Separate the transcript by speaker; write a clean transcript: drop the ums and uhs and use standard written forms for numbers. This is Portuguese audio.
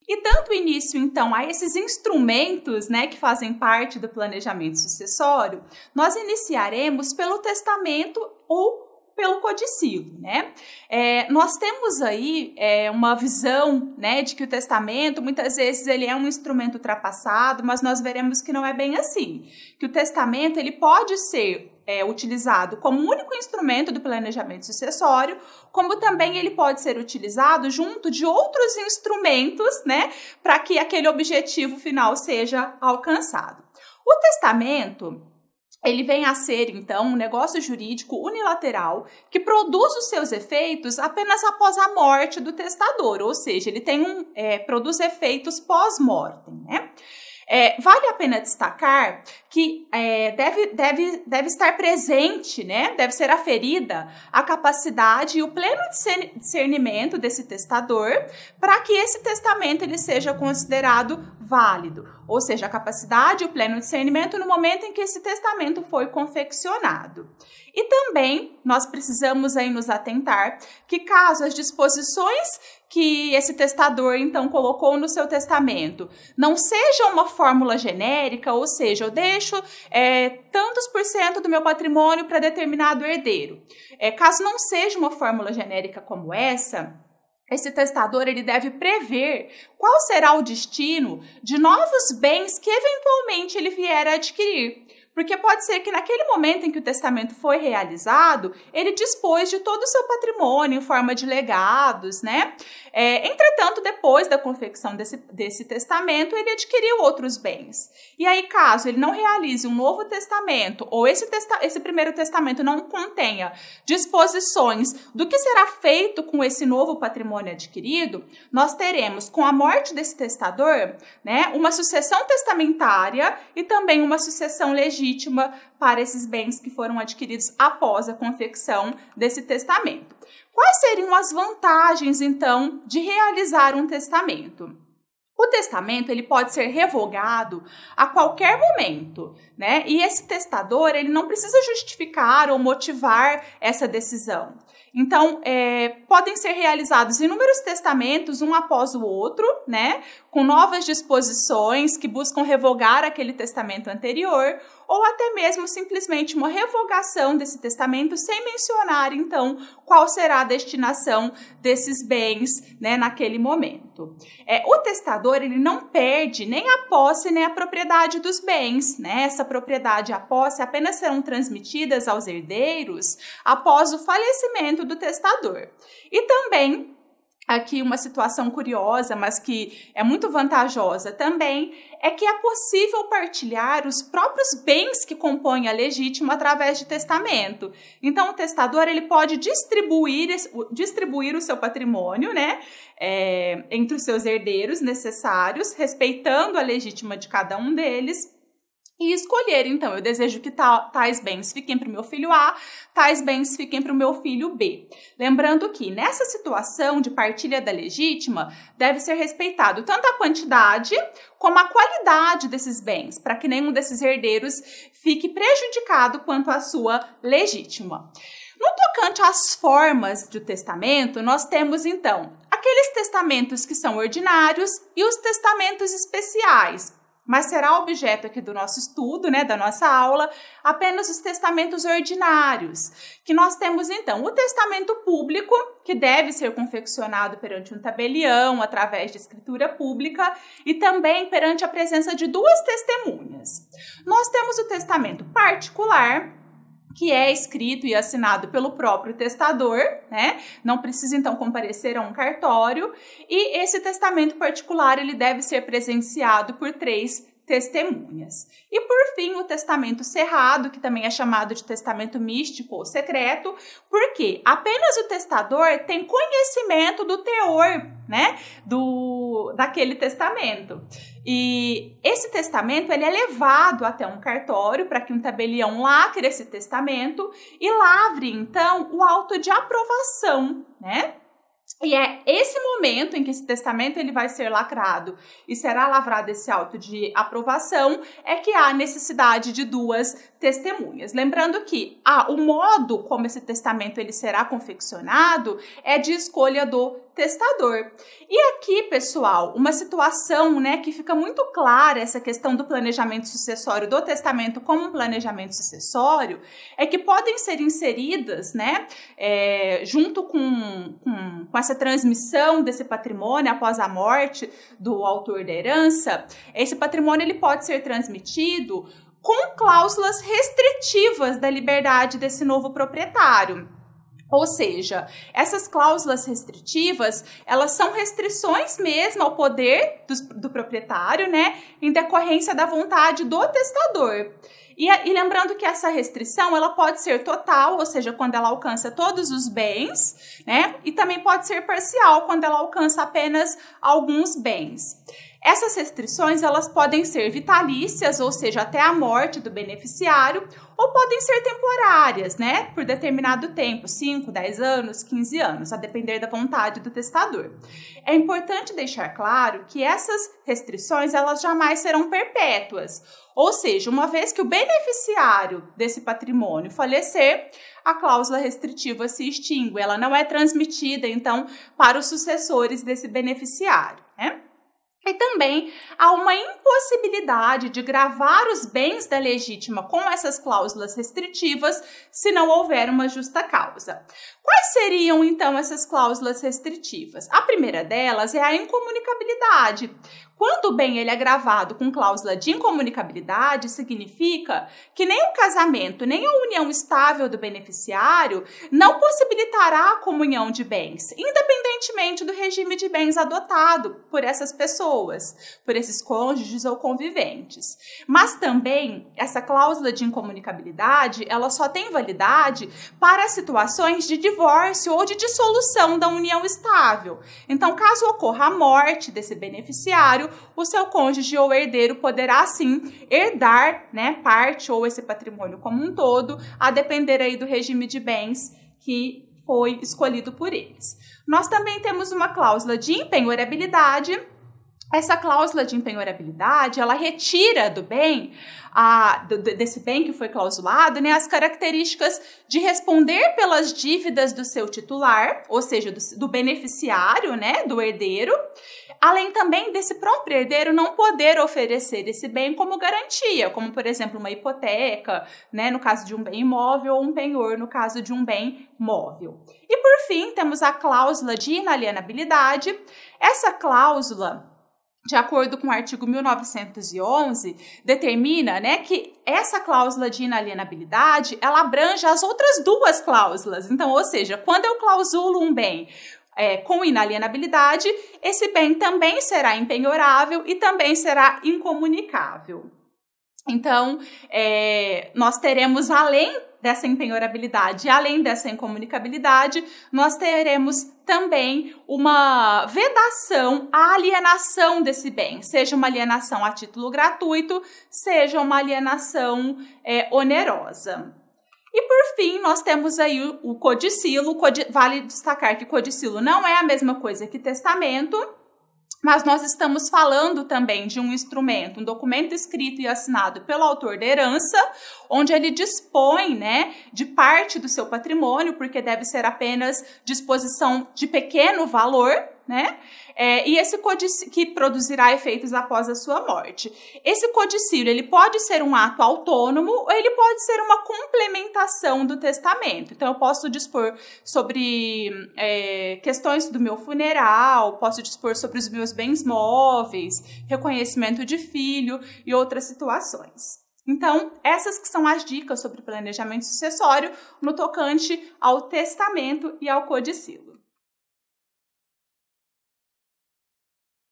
Speaker 1: E dando início, então, a esses instrumentos, né, que fazem parte do planejamento sucessório, nós iniciaremos pelo testamento ou pelo codicilo, né? Nós temos aí uma visão, né, de que o testamento, muitas vezes, ele é um instrumento ultrapassado, mas nós veremos que não é bem assim. Que o testamento, ele pode ser utilizado como único instrumento do planejamento sucessório, como também ele pode ser utilizado junto de outros instrumentos, né, para que aquele objetivo final seja alcançado. O testamento, ele vem a ser, então, um negócio jurídico unilateral que produz os seus efeitos apenas após a morte do testador, ou seja, ele produz efeitos pós-mortem, né? Vale a pena destacar que deve estar presente, né? Deve ser aferida a capacidade e o pleno discernimento desse testador para que esse testamento ele seja considerado válido, ou seja, a capacidade e o pleno discernimento no momento em que esse testamento foi confeccionado. E também nós precisamos aí nos atentar que caso as disposições que esse testador então colocou no seu testamento não seja uma fórmula genérica, ou seja, eu deixo tantos por cento do meu patrimônio para determinado herdeiro. Caso não seja uma fórmula genérica como essa, esse testador ele deve prever qual será o destino de novos bens que eventualmente ele vier a adquirir. Porque pode ser que naquele momento em que o testamento foi realizado, ele dispôs de todo o seu patrimônio em forma de legados, né? Entretanto, depois da confecção desse testamento, ele adquiriu outros bens. E aí, caso ele não realize um novo testamento, ou esse primeiro testamento não contenha disposições do que será feito com esse novo patrimônio adquirido, nós teremos, com a morte desse testador, né, uma sucessão testamentária e também uma sucessão legítima para esses bens que foram adquiridos após a confecção desse testamento. Quais seriam as vantagens, então, de realizar um testamento? O testamento ele pode ser revogado a qualquer momento, né? E esse testador ele não precisa justificar ou motivar essa decisão. Então, podem ser realizados inúmeros testamentos, um após o outro, né? Com novas disposições que buscam revogar aquele testamento anterior, ou até mesmo simplesmente uma revogação desse testamento sem mencionar, então, qual será a destinação desses bens, né, naquele momento. O testador, ele não perde nem a posse nem a propriedade dos bens, né? Essa propriedade e a posse apenas serão transmitidas aos herdeiros após o falecimento do testador. E também, aqui uma situação curiosa, mas que é muito vantajosa também, é que é possível partilhar os próprios bens que compõem a legítima através de testamento. Então, o testador ele pode distribuir o seu patrimônio, né, entre os seus herdeiros necessários, respeitando a legítima de cada um deles, e escolher, então, eu desejo que tais bens fiquem para o meu filho A, tais bens fiquem para o meu filho B. Lembrando que, nessa situação de partilha da legítima, deve ser respeitado tanto a quantidade como a qualidade desses bens, para que nenhum desses herdeiros fique prejudicado quanto à sua legítima. No tocante às formas do testamento, nós temos, então, aqueles testamentos que são ordinários e os testamentos especiais. Mas será objeto aqui do nosso estudo, né, da nossa aula, apenas os testamentos ordinários, que nós temos, então, o testamento público, que deve ser confeccionado perante um tabelião, através de escritura pública, e também perante a presença de duas testemunhas. Nós temos o testamento particular, que é escrito e assinado pelo próprio testador, né? Não precisa, então, comparecer a um cartório. E esse testamento particular, ele deve ser presenciado por 3 testemunhas. E, por fim, o testamento cerrado, que também é chamado de testamento místico ou secreto, porque apenas o testador tem conhecimento do teor, né, daquele testamento. E esse testamento ele é levado até um cartório para que um tabelião lacre esse testamento e lavre, então, o auto de aprovação, né? E é esse momento em que esse testamento ele vai ser lacrado e será lavrado esse auto de aprovação é que há necessidade de 2 testemunhas. Lembrando que o modo como esse testamento ele será confeccionado é de escolha do testador. E aqui, pessoal, uma situação, né, que fica muito clara, essa questão do planejamento sucessório do testamento como um planejamento sucessório, é que podem ser inseridas, né, junto com essa transmissão desse patrimônio após a morte do autor da herança, esse patrimônio ele pode ser transmitido com cláusulas restritivas da liberdade desse novo proprietário. Ou seja, essas cláusulas restritivas, elas são restrições mesmo ao poder do proprietário, né, em decorrência da vontade do testador. E lembrando que essa restrição, ela pode ser total, ou seja, quando ela alcança todos os bens, né, e também pode ser parcial, quando ela alcança apenas alguns bens. Essas restrições, elas podem ser vitalícias, ou seja, até a morte do beneficiário, ou podem ser temporárias, né, por determinado tempo, 5, 10 anos, 15 anos, a depender da vontade do testador. É importante deixar claro que essas restrições, elas jamais serão perpétuas, ou seja, uma vez que o beneficiário desse patrimônio falecer, a cláusula restritiva se extingue, ela não é transmitida, então, para os sucessores desse beneficiário, né? E também há uma impossibilidade de gravar os bens da legítima com essas cláusulas restritivas se não houver uma justa causa. Quais seriam, então, essas cláusulas restritivas? A primeira delas é a incomunicabilidade. Quando o bem ele é gravado com cláusula de incomunicabilidade, significa que nem o casamento, nem a união estável do beneficiário não possibilitará a comunhão de bens, independentemente do regime de bens adotado por essas pessoas, por esses cônjuges ou conviventes. Mas também, essa cláusula de incomunicabilidade, ela só tem validade para situações de divórcio ou de dissolução da união estável. Então, caso ocorra a morte desse beneficiário, o seu cônjuge ou herdeiro poderá, sim, herdar, né, parte ou esse patrimônio como um todo, a depender aí do regime de bens que foi escolhido por eles. Nós também temos uma cláusula de impenhorabilidade. Essa cláusula de impenhorabilidade, ela retira do bem, desse bem que foi clausulado, né, as características de responder pelas dívidas do seu titular, ou seja, do beneficiário, né, do herdeiro, além também desse próprio herdeiro não poder oferecer esse bem como garantia, como, por exemplo, uma hipoteca, né, no caso de um bem imóvel, ou um penhor, no caso de um bem móvel. E, por fim, temos a cláusula de inalienabilidade. Essa cláusula, de acordo com o artigo 1911, determina, né, que essa cláusula de inalienabilidade, ela abrange as outras duas cláusulas. Então, ou seja, quando eu clausulo um bem com inalienabilidade, esse bem também será impenhorável e também será incomunicável. Então, nós teremos, além dessa impenhorabilidade e além dessa incomunicabilidade, nós teremos também uma vedação à alienação desse bem, seja uma alienação a título gratuito, seja uma alienação onerosa. E, por fim, nós temos aí o codicilo. Vale destacar que codicilo não é a mesma coisa que testamento, mas nós estamos falando também de um instrumento, um documento escrito e assinado pelo autor da herança, onde ele dispõe, né, de parte do seu patrimônio, porque deve ser apenas disposição de pequeno valor, né? E esse codicílio que produzirá efeitos após a sua morte. Esse codicílio, ele pode ser um ato autônomo ou ele pode ser uma complementação do testamento. Então, eu posso dispor sobre questões do meu funeral, posso dispor sobre os meus bens móveis, reconhecimento de filho e outras situações. Então, essas que são as dicas sobre planejamento sucessório no tocante ao testamento e ao codicílio.